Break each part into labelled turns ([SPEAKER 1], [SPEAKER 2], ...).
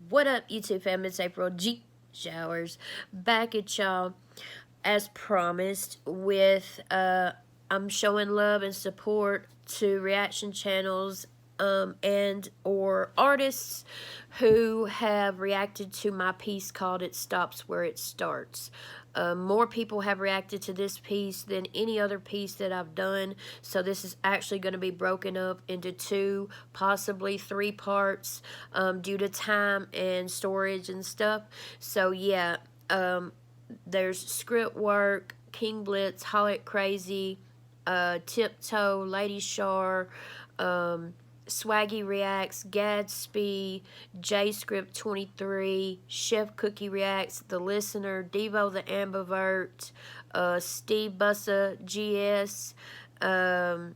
[SPEAKER 1] What up, YouTube fam? It's April G Showers back at y'all as promised with I'm showing love and support to reaction channels and or artists who have reacted to my piece called It Stops Where It Starts. More people have reacted to this piece than any other piece that I've done, so this is actually going to be broken up into 2, possibly 3 parts due to time and storage and stuff. So yeah, there's script work, King Blitz, Hollick Crazy, Tiptoe, Lady Shar, Swaggy Reacts, Gadsby, JScript23, Chef Cookie Reacts, The Listener, Devo the Ambivert, Steve Bussa, GS. I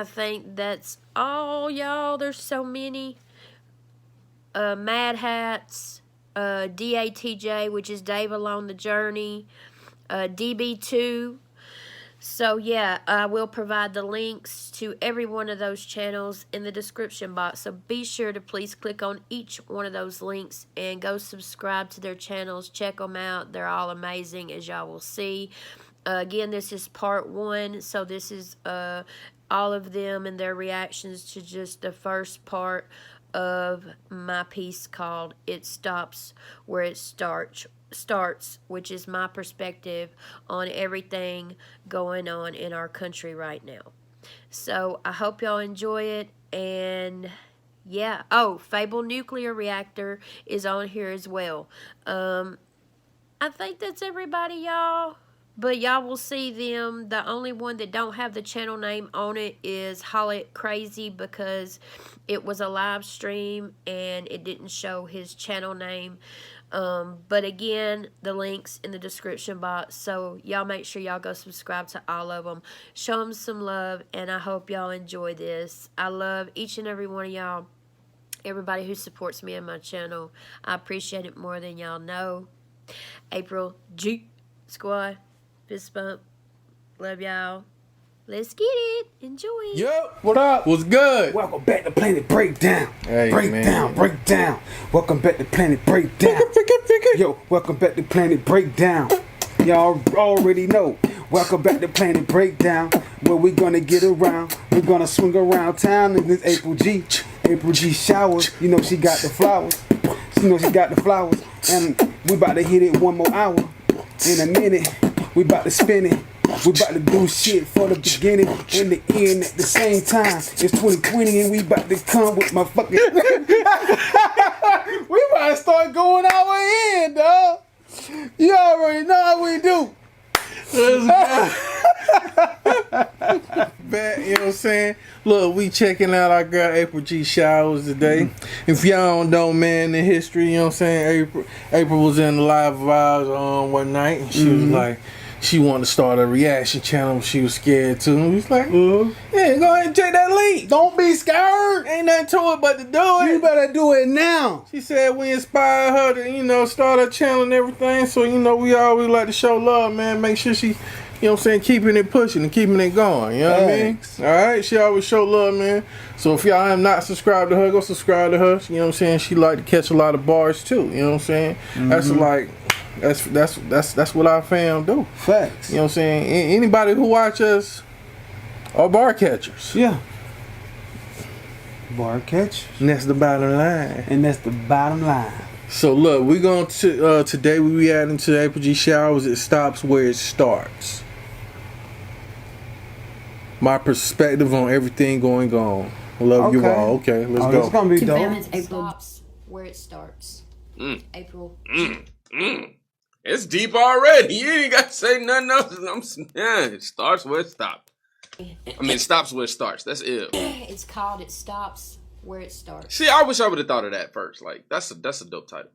[SPEAKER 1] think that's all, y'all. There's so many. Mad Hats, DATJ, which is Dave Along the Journey, DB2. So yeah, I will provide the links to every one of those channels in the description box. So be sure to please click on each one of those links and go subscribe to their channels. Check them out. They're all amazing, as y'all will see. Again, this is part 1. So this is all of them and their reactions to just the first part of my piece called It Stops Where It Starts, which is my perspective on everything going on in our country right now. So I hope y'all enjoy it. And yeah, oh, Fable Nuclear Reactor is on here as well. I think that's everybody, y'all. But y'all will see them. The only one that don't have the channel name on it is Hollick Crazy, because it was a live stream and it didn't show his channel name. But again, the link's in the description box. So y'all make sure y'all go subscribe to all of them. Show them some love, and I hope y'all enjoy this. I love each and every one of y'all. Everybody who supports me and my channel. I appreciate it more than y'all know. April G Squad. Fist bump. Love y'all. Let's get it. Enjoy it.
[SPEAKER 2] Yup. What up? What's good?
[SPEAKER 3] Welcome back to Planet Breakdown.
[SPEAKER 2] Hey,
[SPEAKER 3] Breakdown, Breakdown. Welcome back to Planet Breakdown. Yo, welcome back to Planet Breakdown. Y'all already know. Welcome back to Planet Breakdown, where we're gonna get around. We're gonna swing around town in this April G. April G showers. You know she got the flowers. You know she got the flowers. And we about to hit it one more hour. In a minute, we about to spin it. We about to do shit for the beginning and the end at the same time. It's 2020 and we about to come with my fucking... We about to start going our end, dog. You already know how we do.
[SPEAKER 2] Back, you know what I'm saying? Look, we checking out our girl April G Showers today. If y'all don't know, man, the history, you know what I'm saying? April was in the live of ours on one night, and she was like, she wanted to start a reaction channel. She was scared too. And we was like, yeah, go ahead and take that leap.
[SPEAKER 3] Don't be scared.
[SPEAKER 2] Ain't nothing to it but to do it.
[SPEAKER 3] You better do it now.
[SPEAKER 2] She said we inspired her to, you know, start her channel and everything. So, you know, we always like to show love, man. Make sure she, you know what I'm saying, keeping it pushing and keeping it going. You know what I mean? All right? She always show love, man. So if y'all have not subscribed to her, go subscribe to her. You know what I'm saying? She like to catch a lot of bars too. You know what I'm saying? That's like... That's what our fam do.
[SPEAKER 3] Facts.
[SPEAKER 2] You know what I'm saying? Anybody who watch us are bar catchers.
[SPEAKER 3] Yeah. Bar catch.
[SPEAKER 2] And that's the bottom line.
[SPEAKER 3] And that's the bottom line.
[SPEAKER 2] So look, we're going to today we reacting to April G Showers. It stops where it starts. My perspective on everything going on. Love you all. Okay, let's go.
[SPEAKER 3] It's gonna be dope.
[SPEAKER 1] April stops where it starts. April.
[SPEAKER 4] It's deep already. You ain't got to say nothing else. Yeah, it starts where it stops. I mean, it stops where it starts. That's ill.
[SPEAKER 1] It's called It Stops Where It Starts.
[SPEAKER 4] See, I wish I would have thought of that first. Like, that's a dope title.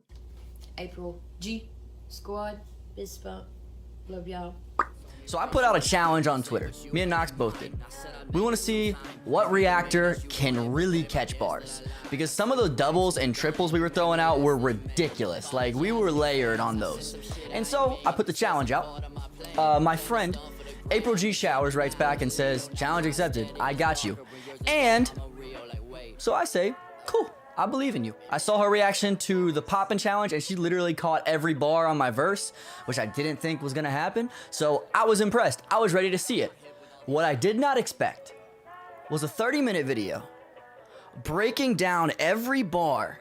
[SPEAKER 1] April G Squad. Fist bump. Love y'all.
[SPEAKER 5] So I put out a challenge on Twitter. Me and Knox both did. We want to see what reactor can really catch bars. Because some of the doubles and triples we were throwing out were ridiculous. Like, we were layered on those. And so I put the challenge out. My friend, April G Showers, writes back and says, challenge accepted, I got you. And so I say, cool, I believe in you. I saw her reaction to the poppin' challenge and she literally caught every bar on my verse, which I didn't think was gonna happen. So I was impressed. I was ready to see it. What I did not expect was a 30-minute video breaking down every bar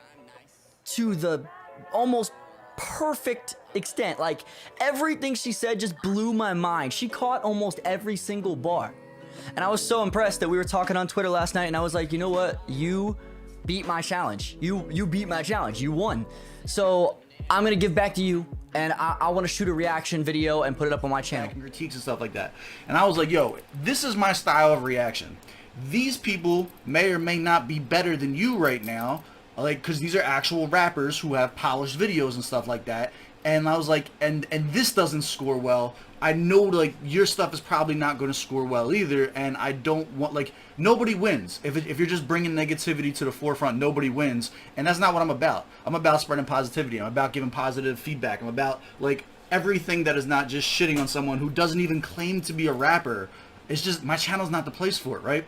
[SPEAKER 5] to the almost perfect extent. Like, everything she said just blew my mind. She caught almost every single bar. And I was so impressed that we were talking on Twitter last night and I was like, you know what? You beat my challenge. You beat my challenge. You won. So I'm gonna give back to you, and I want to shoot a reaction video and put it up on my channel.
[SPEAKER 6] Critiques and stuff like that. And I was like, yo, this is my style of reaction. These people may or may not be better than you right now, like, because these are actual rappers who have polished videos and stuff like that. And I was like, and this doesn't score well. I know, like, your stuff is probably not going to score well either, and I don't want, like, nobody wins. If you're just bringing negativity to the forefront, nobody wins, and that's not what I'm about. I'm about spreading positivity. I'm about giving positive feedback. I'm about, like, everything that is not just shitting on someone who doesn't even claim to be a rapper. It's just, my channel's not the place for it, right?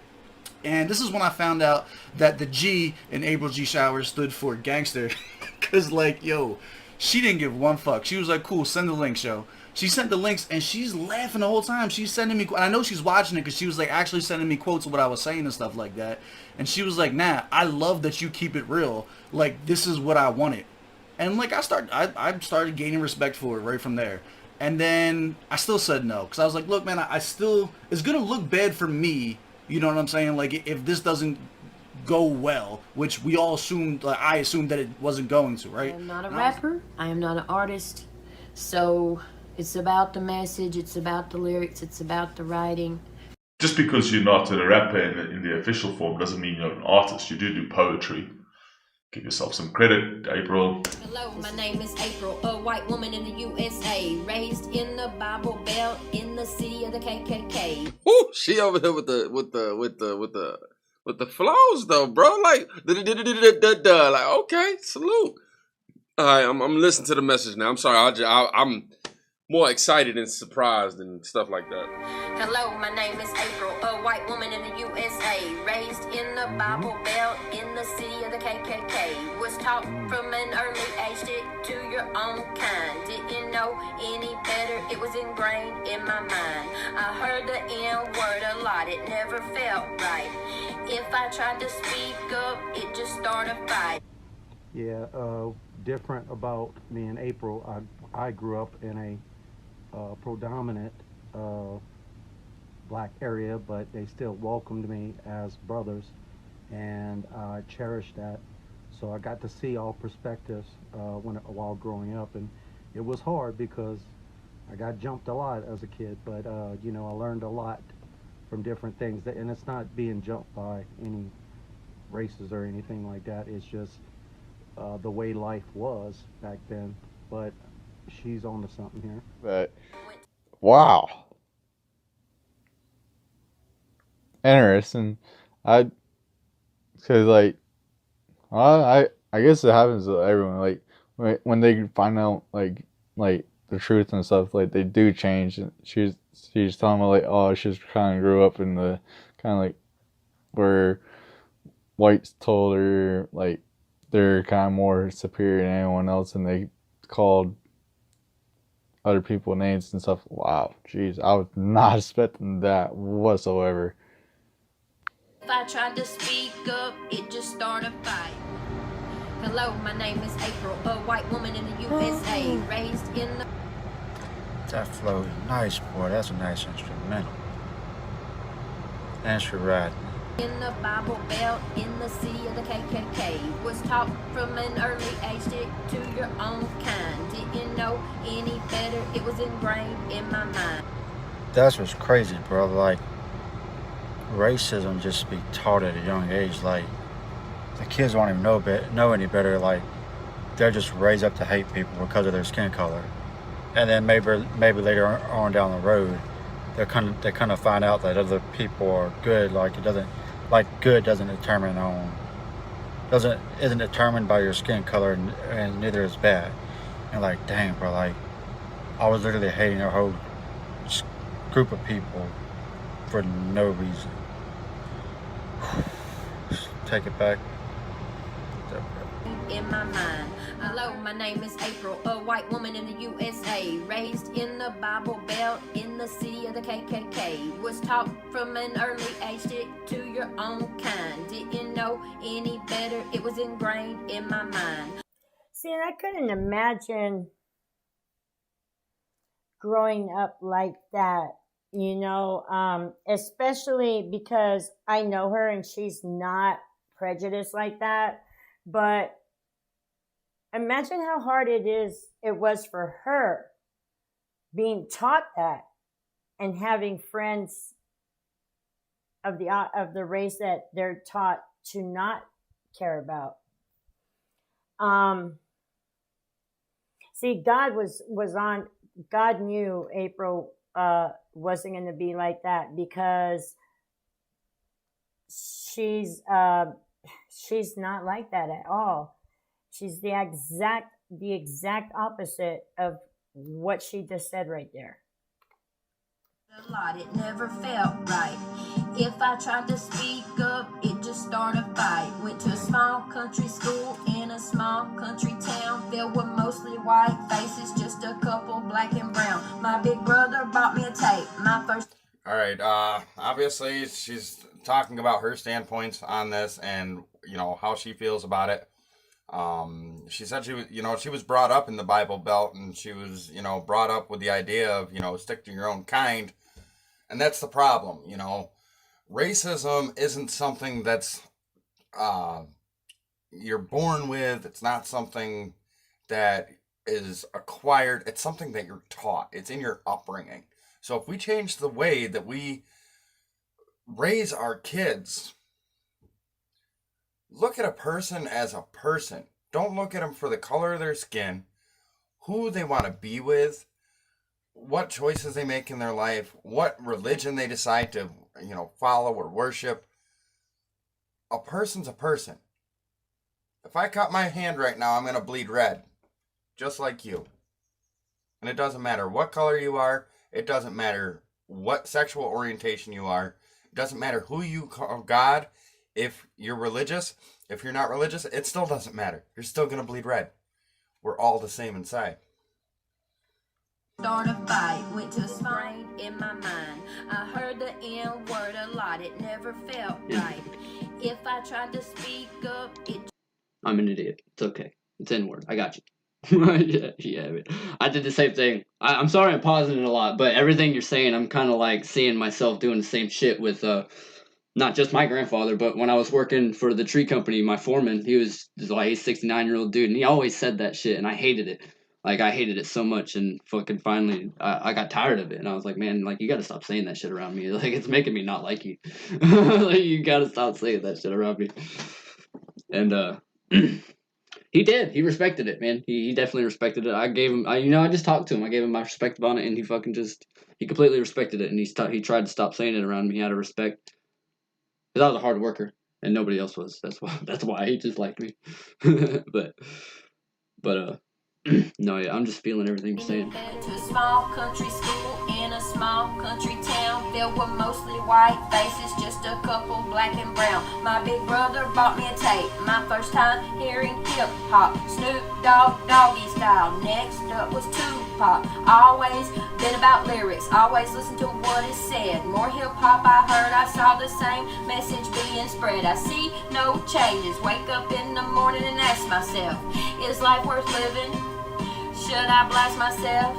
[SPEAKER 6] And this is when I found out that the G in April G. Showers stood for gangster, because, like, yo, she didn't give one fuck. She was like, cool, send the links, yo. She sent the links, and she's laughing the whole time. She's sending me, and I know she's watching it because she was, like, actually sending me quotes of what I was saying and stuff like that. And she was like, nah, I love that you keep it real. Like, this is what I wanted. And, like, I started gaining respect for it right from there. And then I still said no, because I was like, look, man, I still, it's going to look bad for me, you know what I'm saying? Like, if this doesn't go well, which we all assumed, like, I assumed that it wasn't going to, right?
[SPEAKER 1] I am not a rapper. I am not an artist. So it's about the message. It's about the lyrics. It's about the writing.
[SPEAKER 7] Just because you're not a rapper in the official form doesn't mean you're an artist. You do poetry. Give yourself some credit, April.
[SPEAKER 1] Hello, my name is April, a white woman in the USA, raised in the Bible Belt in the city of the KKK.
[SPEAKER 4] Ooh, she over here with the flows though, bro. Like, like, okay, salute. All right, I'm listening to the message now. I'm sorry, I'm more excited and surprised and stuff like that.
[SPEAKER 1] Hello, my name is April, a white woman in the USA, raised in the Bible Belt in the city of the KKK. Was taught from an early age, stick to your own kind. Didn't know any better, it was ingrained in my mind. I heard the N-word a lot, it never felt right. If I tried to speak up, it just started a fight.
[SPEAKER 8] Yeah, different about me and April. I grew up in a predominant black area, but they still welcomed me as brothers, and I cherished that. So I got to see all perspectives while growing up, and it was hard because I got jumped a lot as a kid, but you know, I learned a lot from different things, and it's not being jumped by any races or anything like that. It's just the way life was back then. But she's on to something here.
[SPEAKER 9] But wow, interesting. Cause like, I guess it happens to everyone. Like when they find out like the truth and stuff, like they do change. She's telling me like, oh, she's kind of grew up in the kind of like where whites told her like they're kind of more superior than anyone else, and they called other people names and stuff. Wow, jeez, I was not expecting that whatsoever.
[SPEAKER 1] If I tried to speak up, it just started a fight. Hello, my name is April, a white woman in the USA, raised in the...
[SPEAKER 10] That flow is nice, boy. That's a nice instrumental. Thanks for riding.
[SPEAKER 1] In the Bible Belt, in the city of the KKK. Was taught from an early age, stick to your own kind. Didn't know any better, it was ingrained in my mind.
[SPEAKER 10] That's what's crazy, bro. Like, racism just be taught at a young age. Like, the kids won't even know any better. Like, they're just raised up to hate people because of their skin color. And then maybe later on down the road, they kind of find out that other people are good. Like, good isn't determined by your skin color, and neither is bad. And like, dang, bro, like, I was literally hating a whole group of people for no reason. Take it back.
[SPEAKER 1] in my mind. Hello, my name is April, a white woman in the USA, raised in the Bible Belt in the city of the KKK. Was taught from an early age, stick to your own kind. Didn't know any better, it was ingrained in my mind.
[SPEAKER 11] See, and I couldn't imagine growing up like that, you know, especially because I know her and she's not prejudiced like that. But imagine how hard it was for her being taught that and having friends of the race that they're taught to not care about. See, God God knew April wasn't going to be like that, because she's not like that at all. She's the exact opposite of what she just said right there.
[SPEAKER 1] A lot, it never felt right. If I tried to speak up, it just started a fight. Went to a small country school in a small country town filled with mostly white faces, just a couple black and brown. My big brother bought me a tape, my first.
[SPEAKER 12] All right, obviously she's talking about her standpoints on this and, you know, how she feels about it. She said she was brought up in the Bible Belt, and she was, you know, brought up with the idea of, you know, stick to your own kind. And that's the problem, you know. Racism isn't something that's you're born with. It's not something that is acquired. It's something that you're taught. It's in your upbringing. So if we change the way that we raise our kids, look at a person as a person. Don't look at them for the color of their skin, who they want to be with, what choices they make in their life, what religion they decide to, you know, follow or worship. A person's a person. If I cut my hand right now, I'm going to bleed red, just like you. And it doesn't matter what color you are. It doesn't matter what sexual orientation you are. It doesn't matter who you call God. If you're religious, if you're not religious, it still doesn't matter. You're still going to bleed red. We're all the same inside.
[SPEAKER 1] Start a fight, went to a sprain in my mind. I heard the N word a lot, it never felt right. If I tried to speak up,
[SPEAKER 13] I'm an idiot. It's okay. It's N word. I got you. yeah. I did the same thing. I'm sorry I'm pausing it a lot, but everything you're saying, I'm kind of like seeing myself doing the same shit with not just my grandfather, but when I was working for the tree company, my foreman, he's a 69-year-old dude, and he always said that shit, and I hated it. Like, I hated it so much, and fucking finally, I got tired of it, and I was like, man, like, you gotta stop saying that shit around me. Like, it's making me not like you. Like, you gotta stop saying that shit around me. And, he did. He respected it, man. He definitely respected it. I gave him, I just talked to him. I gave him my respect on it, and he fucking he completely respected it, and he tried to stop saying it around me out of respect. Because I was a hard worker, and nobody else was. That's why he just liked me. but no, yeah, I'm just feeling everything you're saying.
[SPEAKER 1] To a small country school in a small country town filled with mostly white faces, just a couple black and brown. My big brother bought me a tape, my first time hearing hip-hop. Snoop Dogg, Doggy Style, next up was Tupac. Always been about lyrics, always listen to what is said. More hip-hop I heard, I saw the same message being spread. I see no changes, wake up in the morning and ask myself, is life worth living? Should I blast myself?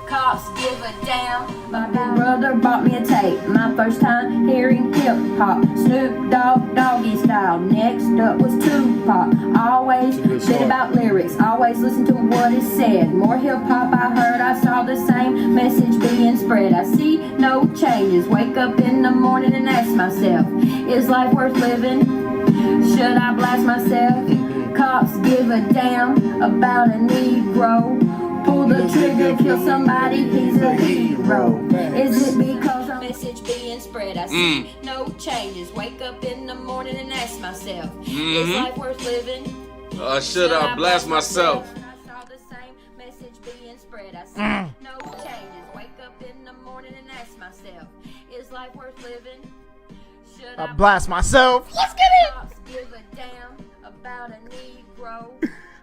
[SPEAKER 1] Cops give a damn. My big brother bought me a tape, my first time hearing hip-hop. Snoop Dogg, Doggy Style, next up was Tupac. Always been about lyrics, always listen to what is said. More hip-hop I heard, I saw the same message being spread. I see no changes, wake up in the morning and ask myself, is life worth living? Should I blast myself? Cops give a damn about a Negro. Pull the trigger, kill somebody, he's a hero. Is it because a message being spread? I see no changes. Wake up in the morning and ask myself, is life worth living?
[SPEAKER 4] Should I blast myself?
[SPEAKER 1] I saw the same message being spread. I see no changes. Wake up in the morning and ask myself, is life worth living? Should I
[SPEAKER 14] blast myself? Let's get it!
[SPEAKER 1] Cops give a damn about a Negro.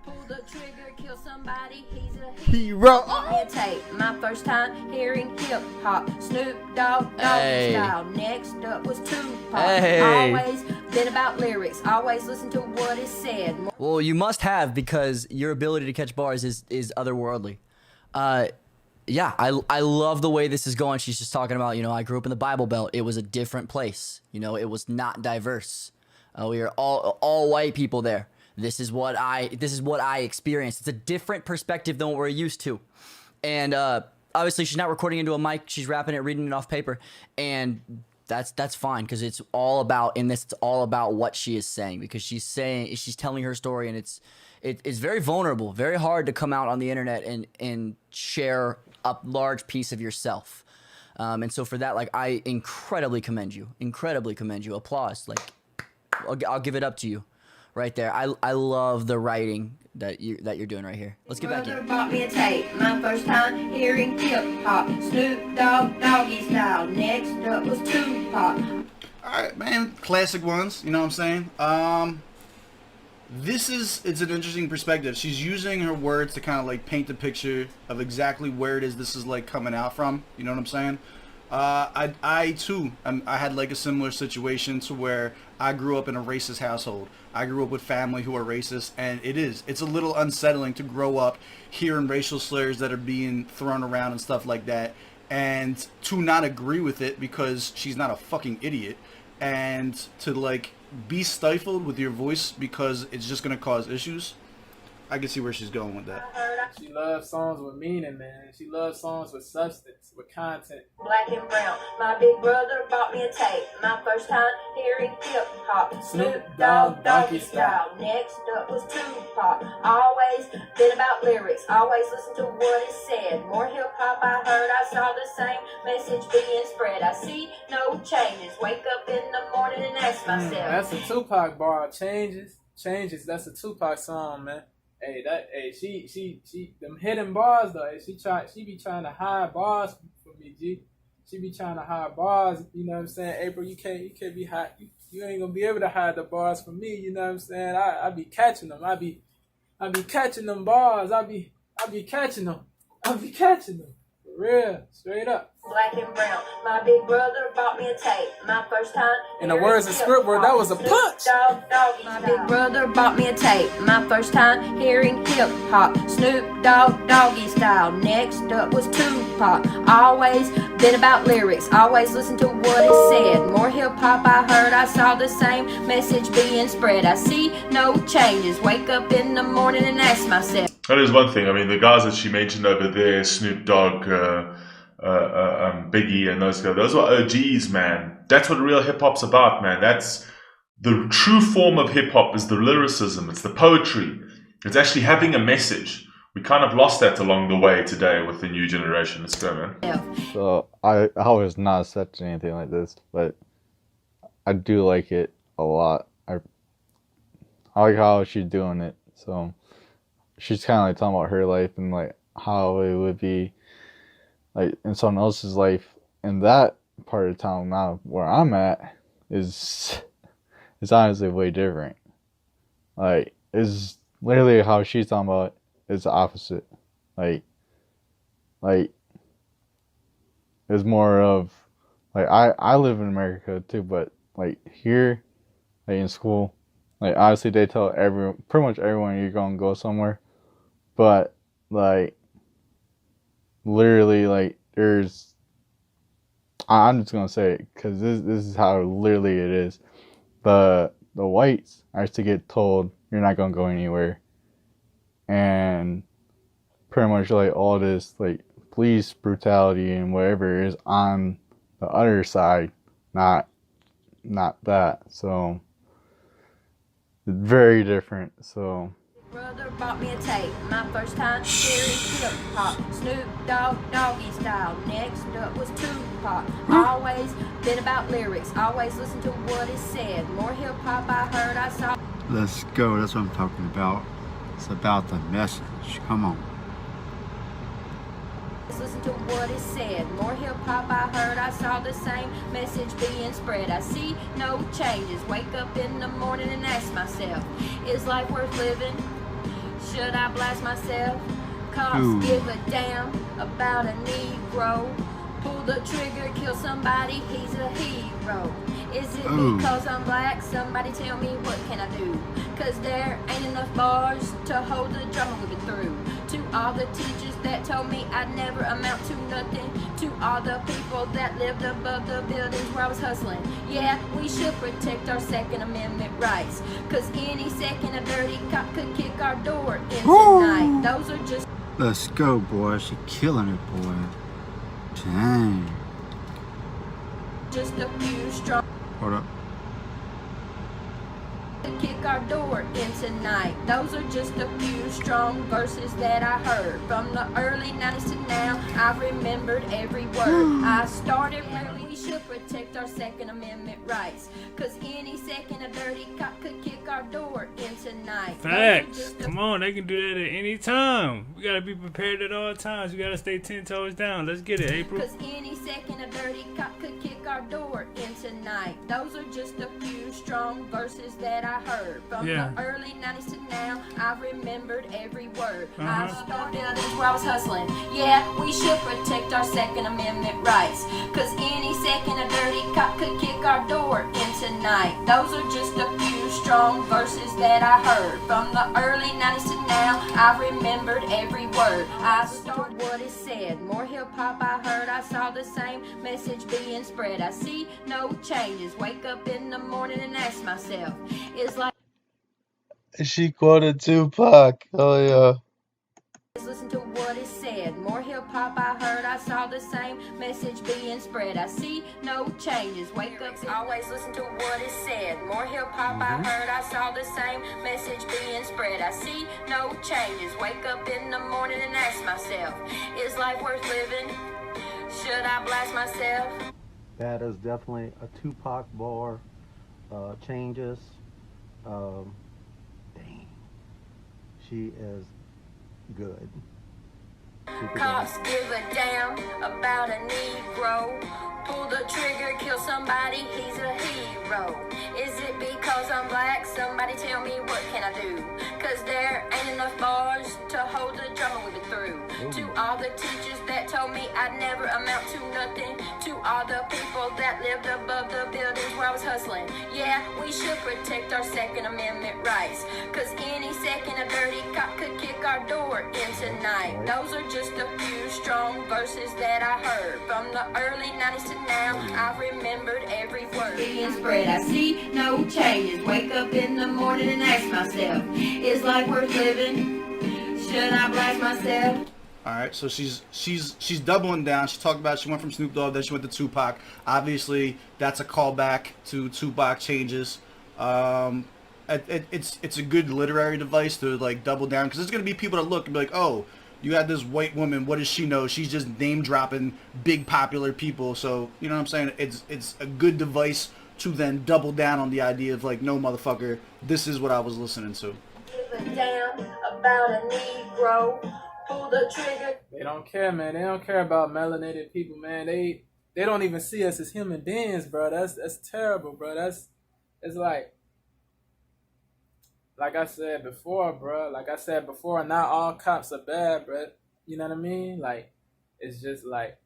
[SPEAKER 1] Pull the trigger, kill somebody, he's a
[SPEAKER 3] Hero.
[SPEAKER 1] Bought me a tape, my first time hearing hip hop. Snoop Dogg, Doggy
[SPEAKER 5] Hey.
[SPEAKER 1] Style. Next up was Tupac.
[SPEAKER 5] Hey.
[SPEAKER 1] Always been about lyrics, always listen to what is said.
[SPEAKER 5] Well, you must have, because your ability to catch bars is otherworldly. Yeah, I love the way this is going. She's just talking about, I grew up in the Bible Belt. It was a different place. It was not diverse. We are all white people there. This is what I experienced. It's a different perspective than what we're used to. And obviously she's not recording into a mic. She's rapping it, reading it off paper. And that's fine, because it's all about what she is saying, because she's telling her story, and it's very vulnerable, very hard to come out on the internet and share a large piece of yourself. And so for that, I incredibly commend you. Applause. I'll give it up to you right there. I love the writing that you're doing right here. Let's get back in.
[SPEAKER 1] Bought me a tape, my first time hearing hip hop. Snoop Dogg, Doggy Style. Next up was Tupac.
[SPEAKER 6] Alright, man. Classic ones, you know what I'm saying? It's an interesting perspective. She's using her words to kind of paint the picture of exactly where it is this is coming out from. You know what I'm saying? I too, I had a similar situation to where I grew up in a racist household. I grew up with family who are racist, and it's a little unsettling to grow up hearing racial slurs that are being thrown around and stuff like that, and to not agree with it because she's not a fucking idiot, and to be stifled with your voice because it's just gonna cause issues. I can see where she's going with that.
[SPEAKER 2] She loves songs with meaning, man. She loves songs with substance, with content.
[SPEAKER 1] Black and brown. My big brother bought me a tape. My first time hearing hip hop. Snoop Dogg, Doggy Style. Next up was Tupac. Always been about lyrics. Always listen to what is said. More hip hop I heard. I saw the same message being spread. I see no changes. Wake up in the morning and ask myself.
[SPEAKER 2] That's a Tupac bar. Changes. That's a Tupac song, man. She them hidden bars though. She be trying to hide bars for me, G. She be trying to hide bars. You know what I'm saying, April? You can't be hide. You ain't gonna be able to hide the bars from me. You know what I'm saying? I be catching them. I be catching them bars. I be catching them. For real, straight up.
[SPEAKER 1] Black and brown. My big brother bought me a tape. My first time.
[SPEAKER 2] In the words of Scriptword, that was a punch.
[SPEAKER 1] My big brother bought me a tape. My first time hearing hip hop. Snoop Dogg, Doggy Style. Next up was Tupac. Always been about lyrics. Always listen to what is said. More hip hop I heard. I saw the same message being spread. I see no changes. Wake up in the morning and ask myself.
[SPEAKER 7] That is one thing. I mean, the guys that she mentioned over there, Snoop Dogg, Biggie, and those guys, those were OGs, man. That's what real hip hop's about, man. That's the true form of hip hop, is the lyricism, it's the poetry, it's actually having a message. We kind of lost that along the way today with the new generation. Let's go, man.
[SPEAKER 9] So I was not such anything like this, but I do like it a lot. I like how she's doing it. So she's kind of talking about her life and how it would be in someone else's life. In that part of town now where I'm at is honestly way different. It's literally how she's talking about is the opposite. It's more of I live in America too, but here in school, obviously they tell pretty much everyone you're gonna go somewhere, but literally there's, I'm just gonna say it because this is how literally it is. The whites actually get told you're not gonna go anywhere, and pretty much all this police brutality and whatever is on the other side, not that. So it's very different. So.
[SPEAKER 1] Brother bought me a tape. My first time hearing hip hop. Snoop Dogg, Doggy Style. Next up was Tupac. Always been about lyrics. Always listen to what is said. More hip hop I heard. I saw.
[SPEAKER 10] Let's go. That's what I'm talking about. It's about the message. Come on.
[SPEAKER 1] Listen to what is said. More hip hop I heard. I saw the same message being spread. I see no changes. Wake up in the morning and ask myself, is life worth living? Should I blast myself? Cops
[SPEAKER 3] Ooh.
[SPEAKER 1] give a damn about a Negro. Pull the trigger, kill somebody, he's a hero. Is it
[SPEAKER 3] Ooh.
[SPEAKER 1] because I'm black? Somebody tell me what can I do? Cause there ain't enough bars to hold the drama whipping through. To all the teachers that told me I'd never amount to nothing. To all the people that lived above the buildings where I was hustling. Yeah, we should protect our Second Amendment rights. Cause any second a dirty cop could kick our door in tonight. Those are just...
[SPEAKER 3] Let's go, boy. She killing it, boy. Dang.
[SPEAKER 1] just a few strong...
[SPEAKER 3] Hold up.
[SPEAKER 1] to kick our door in tonight. Those are just a few strong verses that I heard. From the early 90s to now, I've remembered every word. I started early, we should protect our Second Amendment rights. Cause any second a dirty cop could kick our door in tonight.
[SPEAKER 14] Facts. Come on, they can do that at any time. We gotta be prepared at all times. We gotta stay 10 toes down. Let's get it, April.
[SPEAKER 1] Cause any second a dirty cop could kick our door in tonight. Those are just a few strong verses that I heard. From the early 90s to now, I've remembered every word. I started buildings where I was hustling. Yeah, we should protect our Second Amendment rights. Cause any second a dirty cop could kick our door in tonight. Those are just a few strong verses that I heard. From the early 90s to now, I've remembered every word. I started what it said. More hip hop I heard. I saw the same message being spread. I see no changes. Wake up in the morning and ask myself, is like...
[SPEAKER 9] She quoted Tupac. Oh yeah.
[SPEAKER 1] Listen to what it said. More hip hop I heard. I saw the same message being spread. I see no changes. Wake up, always listen to what it said. More hip hop I heard. I saw the same message being spread. I see no changes. Wake up in the morning and ask myself, is life worth living? Should I blast myself?
[SPEAKER 8] That is definitely a Tupac bar. Changes. Dang. She is good.
[SPEAKER 1] Cops give a damn about a Negro. Pull the trigger, kill somebody, he's a hero. Is it because I'm black? Somebody tell me what can I do? Cause there ain't enough bars to hold the drama whipping through. To all the teachers that told me I'd never amount to nothing. To all the people that lived above the buildings where I was hustling. Yeah, we should protect our Second Amendment rights. Cause any second a dirty cop could kick our door in tonight. Those are just a few strong verses that I heard. From the early 90s to now, I've remembered every word. Being spread, I see no changes. Wake up in the morning and ask myself, is life worth living? Should I blast myself?
[SPEAKER 6] All right, so she's doubling down. She talked about she went from Snoop Dogg, then she went to Tupac. Obviously, that's a callback to Tupac Changes. It's a good literary device to like double down because there's gonna be people that look and be like, oh, you had this white woman. What does she know? She's just name dropping big popular people. So you know what I'm saying? It's a good device to then double down on the idea of like, no motherfucker, this is what I was listening to.
[SPEAKER 1] Give a damn about a Negro. Pull the trigger.
[SPEAKER 15] They don't care, man. They don't care about melanated people, man. They don't even see us as human beings, bro. That's terrible, bro. It's like I said before, bro. Like I said before, not all cops are bad, bro. You know what I mean? Like, it's just like,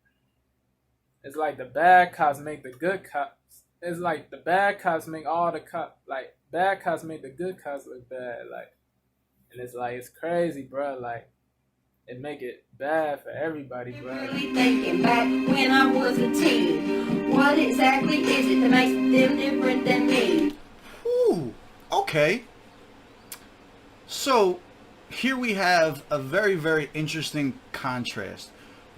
[SPEAKER 15] it's like the bad cops make the good cops. It's like the bad cops make all the cops, like, bad cops make the good cops look bad, like, and it's like, it's crazy, bro. Like, it make it bad for everybody, bro.
[SPEAKER 1] Really thinking back when I was a teen, what exactly is it that makes them different than me?
[SPEAKER 6] Ooh, okay. So here we have a very, very interesting contrast.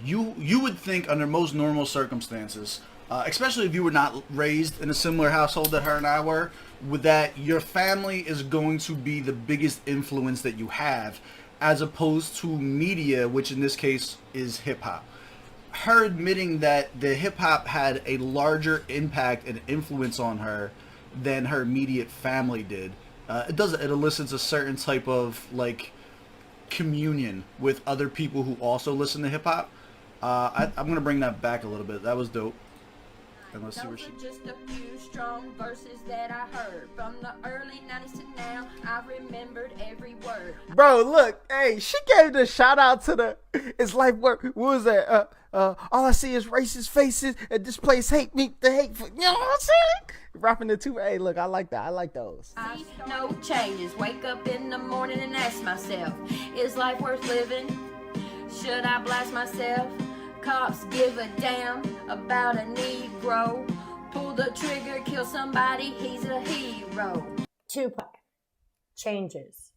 [SPEAKER 6] You would think under most normal circumstances, especially if you were not raised in a similar household that her and I were, with that your family is going to be the biggest influence that you have, as opposed to media, which in this case is hip-hop. Her admitting that the hip-hop had a larger impact and influence on her than her immediate family did. It elicits a certain type of like communion with other people who also listen to hip-hop. I'm going to bring that back a little bit. That was dope. And let's see where
[SPEAKER 1] Those
[SPEAKER 6] she.
[SPEAKER 1] are just a few strong verses that I heard from the early 90s to now. I've remembered every word.
[SPEAKER 3] Bro, look, hey, she gave the shout out to the It's Life Work. What was that? All I see is racist faces and this place hate me, the hateful. You know what I'm saying? Rapping the two. Hey, look, I like that. I like those.
[SPEAKER 1] I see no changes. Wake up in the morning and ask myself, is life worth living? Should I blast myself? Cops give a damn about a Negro. Pull the trigger, kill somebody, he's a hero.
[SPEAKER 11] Tupac. Changes.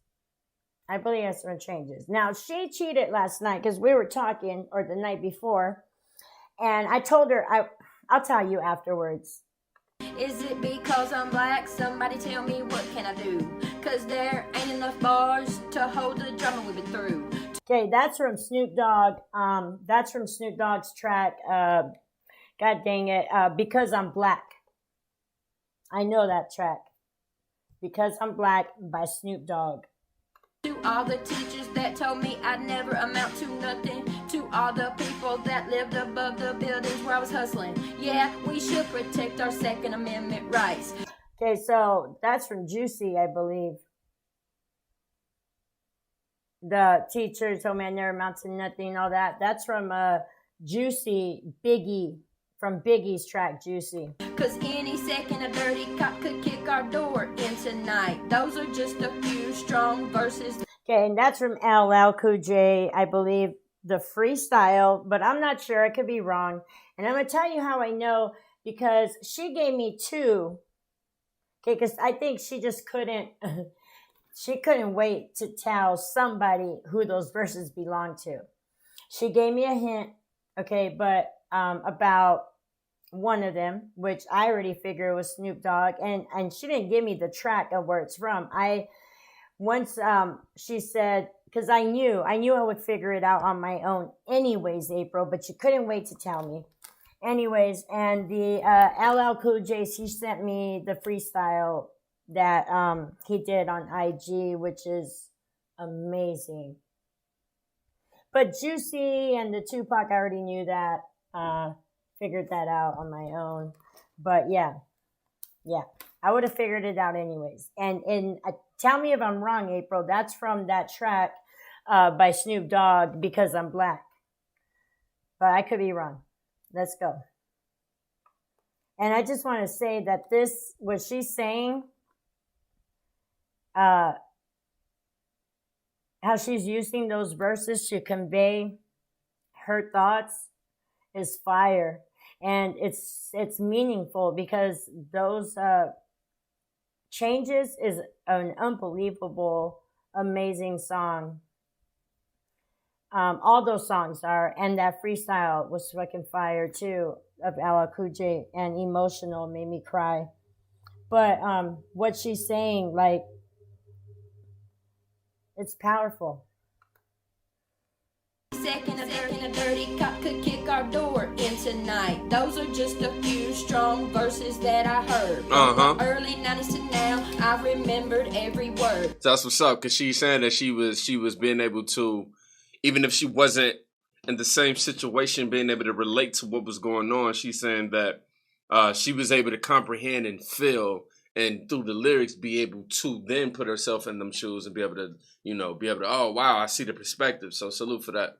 [SPEAKER 11] I believe that's when changes. Now, she cheated last night because we were talking, or the night before, and I told her, I'll tell you afterwards.
[SPEAKER 1] Is it because I'm black? Somebody tell me what can I do? Cause there ain't enough bars to hold the drama we've been through.
[SPEAKER 11] Okay, that's from Snoop Dogg. That's from Snoop Dogg's track, God dang it, Because I'm Black. I know that track. Because I'm Black by Snoop Dogg.
[SPEAKER 1] To all the teachers that told me I'd never amount to nothing. To all the people that lived above the buildings where I was hustling. Yeah, we should protect our Second Amendment rights.
[SPEAKER 11] Okay, so that's from Juicy, I believe. The teacher told me I never amount to nothing, all that. That's from Juicy, Biggie, from Biggie's track, Juicy.
[SPEAKER 1] Cause any second a dirty cop could kick our door in tonight. Those are just a few strong verses.
[SPEAKER 11] Okay, and that's from LL Cool J, I believe, the freestyle, but I'm not sure. I could be wrong. And I'm going to tell you how I know, because she gave me two. Okay, because I think she just couldn't, she couldn't wait to tell somebody who those verses belong to. She gave me a hint, okay, but about one of them, which I already figured was Snoop Dogg, and she didn't give me the track of where it's from. Once she said, because I knew I would figure it out on my own anyways, April, but you couldn't wait to tell me. Anyways, and the LL Cool J, he sent me the freestyle that he did on IG, which is amazing. But Juicy and the Tupac, I already knew that. Figured that out on my own. But yeah, I would have figured it out anyways. And tell me if I'm wrong, April. That's from that track by Snoop Dogg, Because I'm Black. But I could be wrong. Let's go. And I just want to say that what she's saying, how she's using those verses to convey her thoughts is fire. And it's meaningful, because those changes is an unbelievable, amazing song. All those songs are, and that freestyle was fucking fire too, of LL Cool J, and emotional, made me cry. But what she's saying, like, it's powerful.
[SPEAKER 1] Second a dirty cop could kick our door in tonight. Those are just a few strong verses that I heard from the early 90s to now. I've remembered every word.
[SPEAKER 4] So that's what's up, because she's saying that she was being able to, even if she wasn't in the same situation, being able to relate to what was going on. She's saying that she was able to comprehend and feel, and through the lyrics be able to then put herself in them shoes and be able to, oh wow, I see the perspective. So salute for that.